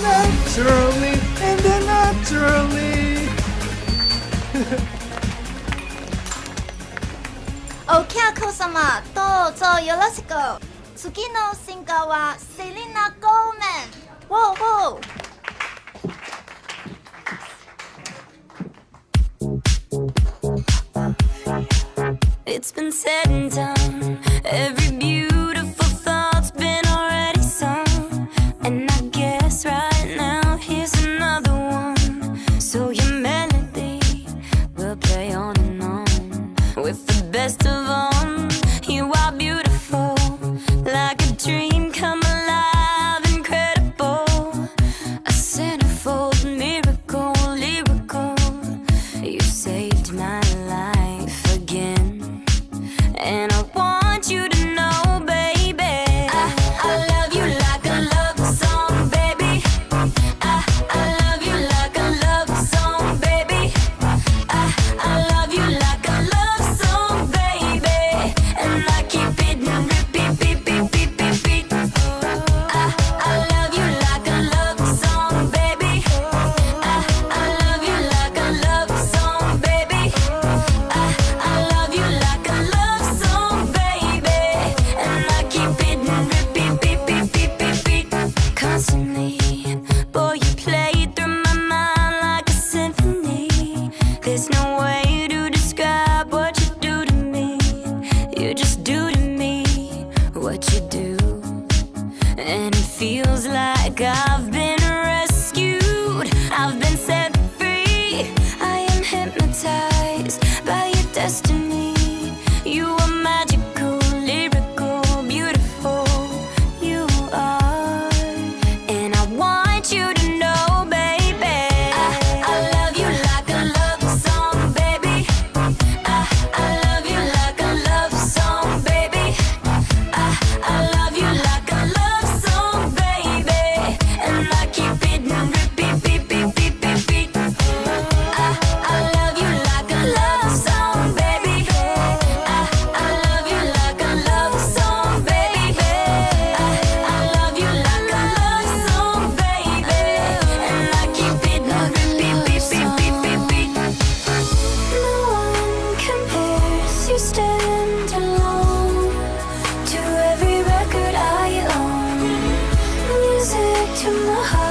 Naturally and then naturally. OK様どうぞよろしく。次のシンガーはセリナ・ゴーメン。ウォーウォー。It's been said and done. Every beautiful thought's been already sung. And I guess right now here's another one. So your melody will play on and on. With the best of them, you are beautiful. Like a dream come alive, incredible. A centerfold miracle, lyrical. You saved my life again. And I want you to know, baby, I love you like a love song, baby. I love you like a love song, baby. I love you like a love song, baby. And I keep it on repeat, beat, beat, beat, beat, beat. I love you like a love song, baby. I love you like a love song, baby. I love you like a love song, baby. And I keep it on repeat, beat, beat, beat, beat, beat. Constantly, boy, you play through my mind like a symphony. There's no way to describe what you do to me. You just do to me what you do. And it feels like I've been rescued. I've been set free. I am hypnotized by your destiny. You are magical, lyrical, beautiful. You are. And I want you to know, baby, I love you like a love song, baby. I love you like a love song, baby. I love you like a love song, baby. And I keep it on repeat, beat, beat, beat, beat, beat. I love you like a love song, baby. I love you like a love song, baby. I love you like a love song, baby. And I keep it on repeat, beat, beat, beat, beat, beat. No one compares, you stand alone to every record I own. Music to my heart.